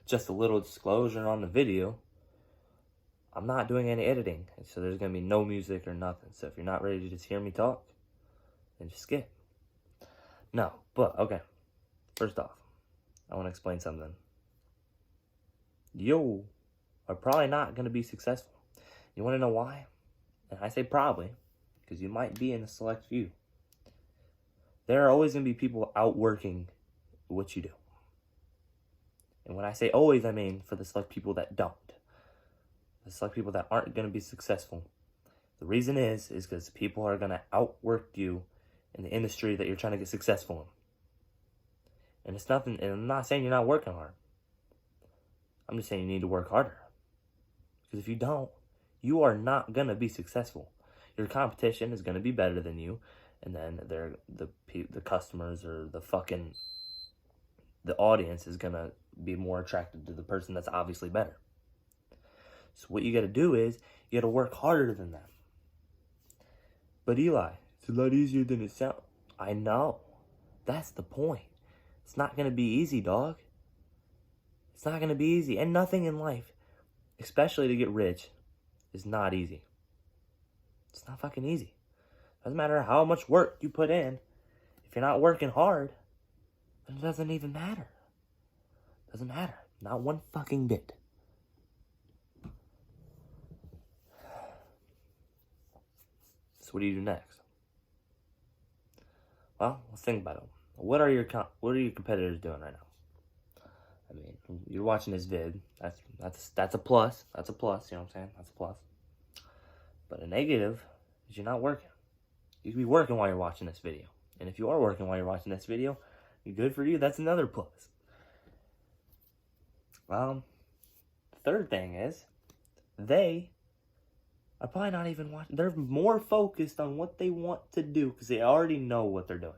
just a little disclosure on the video, I'm not doing any editing, so there's going to be no music or nothing. So if you're not ready to just hear me talk, then just skip. No, but okay. First off, I want to explain something. You are probably not going to be successful. You want to know why? And I say probably, because you might be in a select few. There are always going to be people outworking what you do. And when I say always, I mean for the select people that don't. The select people that aren't going to be successful. The reason is because people are going to outwork you in the industry that you're trying to get successful in. And it's nothing, and I'm not saying you're not working hard. I'm just saying you need to work harder. Because if you don't, you are not going to be successful. Your competition is going to be better than you. And then the customers or the audience is going to be more attracted to the person that's obviously better. So what you got to do is, you got to work harder than them. But Eli, it's a lot easier than it sounds. I know. That's the point. It's not going to be easy, dog. It's not going to be easy. And nothing in life, especially to get rich, is not easy. It's not fucking easy. Doesn't matter how much work you put in. If you're not working hard, then it doesn't even matter. Doesn't matter. Not one fucking bit. So what do you do next? Well, let's think about it. What are your competitors doing right now? I mean, you're watching this vid. That's a plus. That's a plus. You know what I'm saying? That's a plus. But a negative is you're not working. You could be working while you're watching this video. And if you are working while you're watching this video, good for you. That's another plus. The third thing is, they are probably not even watching. They're more focused on what they want to do because they already know what they're doing.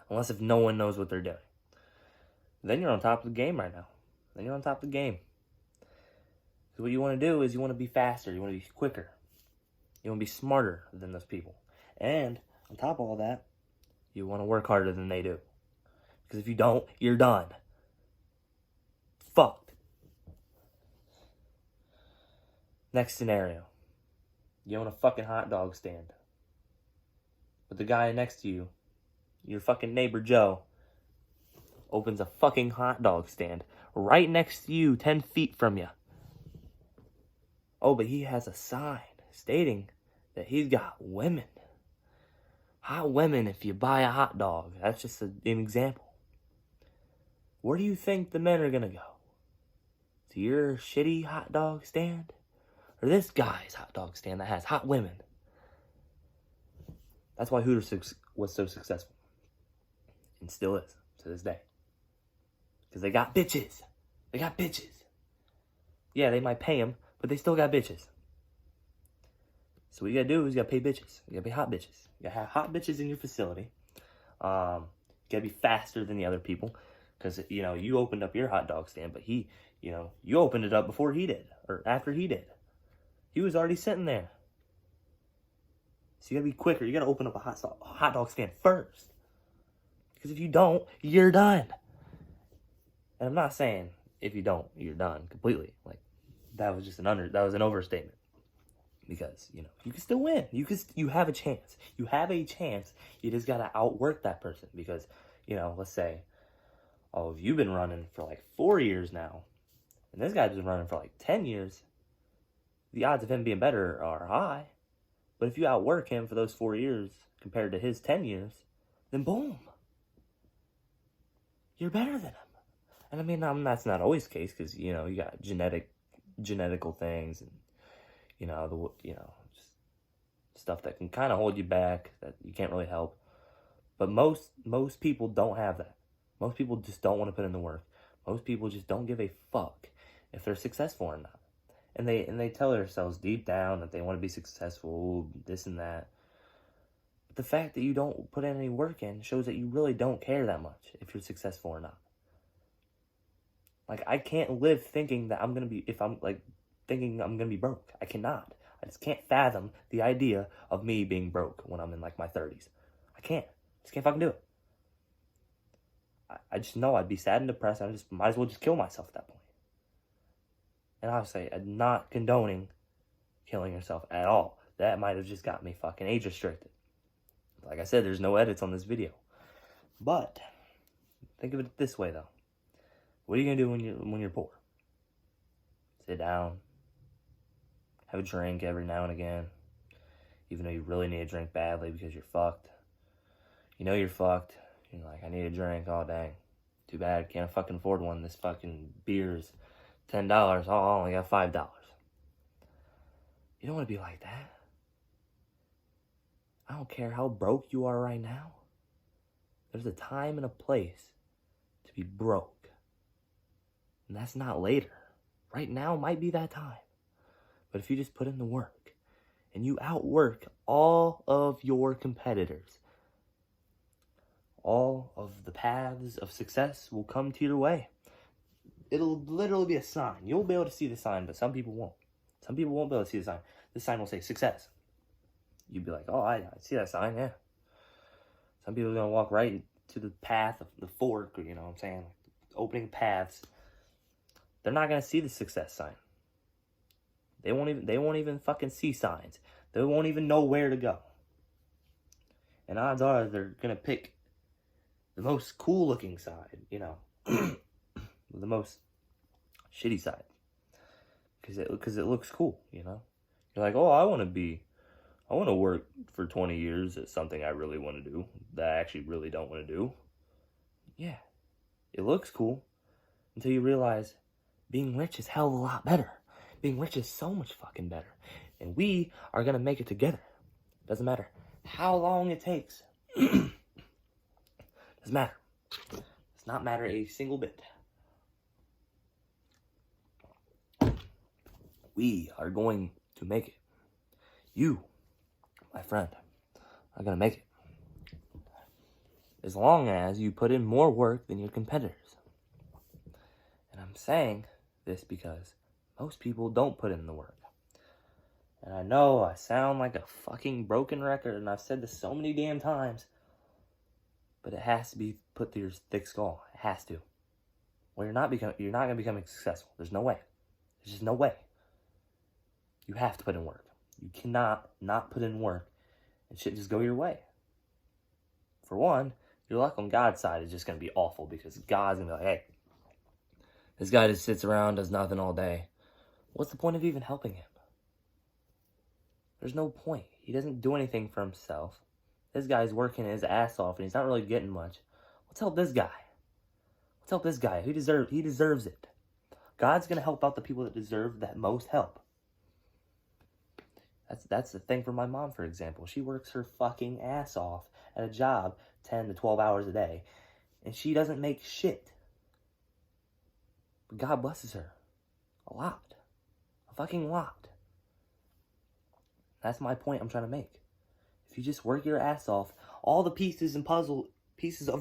Unless if no one knows what they're doing. Then you're on top of the game right now. Then you're on top of the game. So what you want to do is you want to be faster. You want to be quicker. You want to be smarter than those people. And on top of all that, you want to work harder than they do. Because if you don't, you're done. Fucked. Next scenario. You own a fucking hot dog stand. But the guy next to you, your fucking neighbor Joe, opens a fucking hot dog stand right next to you, 10 feet from you. Oh, but he has a sign stating that he's got women. Hot women if you buy a hot dog. That's just an example. Where do you think the men are going to go? To your shitty hot dog stand? Or this guy's hot dog stand that has hot women? That's why Hooters was so successful. And still is, to this day. Because they got bitches. They got bitches. Yeah, they might pay them, but they still got bitches. So what you gotta do is you gotta pay bitches. You gotta pay hot bitches. You gotta have hot bitches in your facility. You gotta be faster than the other people. Because, you opened up your hot dog stand, but you opened it up before he did. Or after he did. He was already sitting there. So you gotta be quicker. You gotta open up a hot dog stand first. Because if you don't, you're done. And I'm not saying if you don't, you're done completely. Like, that was an overstatement. Because, you can still win. You have a chance. You have a chance. You just gotta outwork that person. Because, let's say, you've been running for like 4 years now. And this guy's been running for like 10 years. The odds of him being better are high. But if you outwork him for those 4 years compared to his 10 years, then boom. You're better than him. And I mean, that's not always the case because, you got genetical things and, just stuff that can kind of hold you back that you can't really help. But most people don't have that. Most people just don't want to put in the work. Most people just don't give a fuck if they're successful or not. And they tell themselves deep down that they want to be successful, this and that. But the fact that you don't put any work in shows that you really don't care that much if you're successful or not. Like, I can't live thinking that thinking I'm gonna be broke. I cannot. I just can't fathom the idea of me being broke when I'm in like my 30s. I just can't fucking do it. I just know I'd be sad and depressed. I just might as well just kill myself at that point. And obviously, I'm not condoning killing yourself at all. That might have just got me fucking age restricted. Like I said, there's no edits on this video. But think of it this way, though. What are you gonna do when you're poor? Sit down, have a drink every now and again, even though you really need a drink badly because you're fucked. You know you're fucked. You're like, I need a drink. Oh, dang. Too bad. Can't fucking afford one. This fucking beer's $10. Oh, I only got $5. You don't want to be like that. I don't care how broke you are right now. There's a time and a place to be broke. And that's not later. Right now might be that time. But if you just put in the work and you outwork all of your competitors, all of the paths of success will come to your way. It'll literally be a sign. You'll be able to see the sign, but some people won't. Some people won't be able to see the sign. The sign will say success. You'd be like, oh, I see that sign, yeah. Some people are going to walk right to the path of the fork, or, you know what I'm saying, like opening paths. They're not going to see the success sign. They won't even fucking see signs. They won't even know where to go. And odds are they're going to pick the most cool looking side, you know. The most shitty side. Because it looks cool, you know. You're like, oh, I want to work for 20 years at something I really want to do, that I actually really don't want to do. Yeah, it looks cool until you realize being rich is hell of a lot better. Being rich is so much fucking better. And we are going to make it together. Doesn't matter how long it takes. Doesn't matter. Does not matter a single bit. We are going to make it. You, my friend, are going to make it. As long as you put in more work than your competitors. And I'm saying this because most people don't put in the work. And I know I sound like a fucking broken record, and I've said this so many damn times, but it has to be put through your thick skull. It has to. Or you're not going to become successful. There's no way. There's just no way. You have to put in work. You cannot not put in work and shit just go your way. For one, your luck on God's side is just going to be awful because God's going to be like, hey, this guy just sits around, does nothing all day. What's the point of even helping him? There's no point. He doesn't do anything for himself. This guy's working his ass off and he's not really getting much. Let's help this guy. Let's help this guy. He deserves it. God's going to help out the people that deserve that most help. That's the thing for my mom, for example. She works her fucking ass off at a job 10 to 12 hours a day, and she doesn't make shit. But God blesses her. A lot. A fucking lot. That's my point I'm trying to make. If you just work your ass off, all the pieces of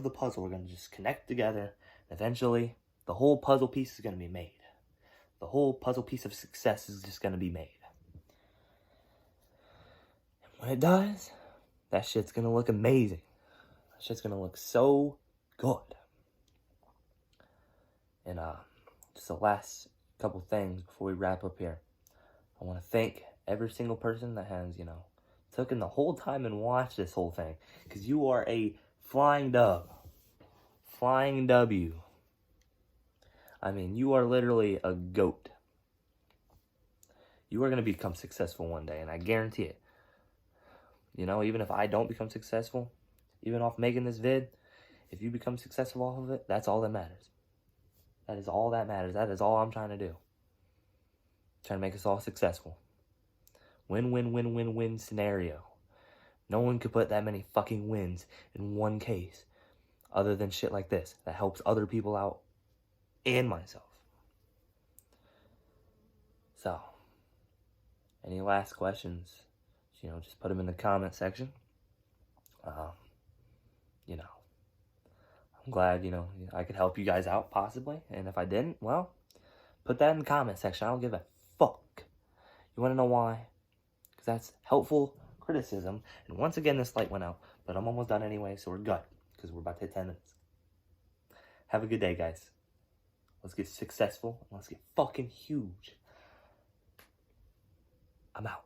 the puzzle are going to just connect together, and eventually, the whole puzzle piece is going to be made. The whole puzzle piece of success is just going to be made. When it does, that shit's gonna look amazing. That shit's gonna look so good. And just the last couple things before we wrap up here. I want to thank every single person that has, taken the whole time and watched this whole thing. Because you are a flying dub. Flying W. I mean, you are literally a goat. You are going to become successful one day, and I guarantee it. Even if I don't become successful, even off making this vid, if you become successful off of it, that's all that matters. That is all that matters. That is all I'm trying to do. Trying to make us all successful. Win-win-win-win-win scenario. No one could put that many fucking wins in one case other than shit like this that helps other people out and myself. So, any last questions? Just put them in the comment section. I'm glad, I could help you guys out, possibly. And if I didn't, well, put that in the comment section. I don't give a fuck. You want to know why? Because that's helpful criticism. And once again, this light went out. But I'm almost done anyway, so we're good. Because we're about to hit 10 minutes. Have a good day, guys. Let's get successful. Let's get fucking huge. I'm out.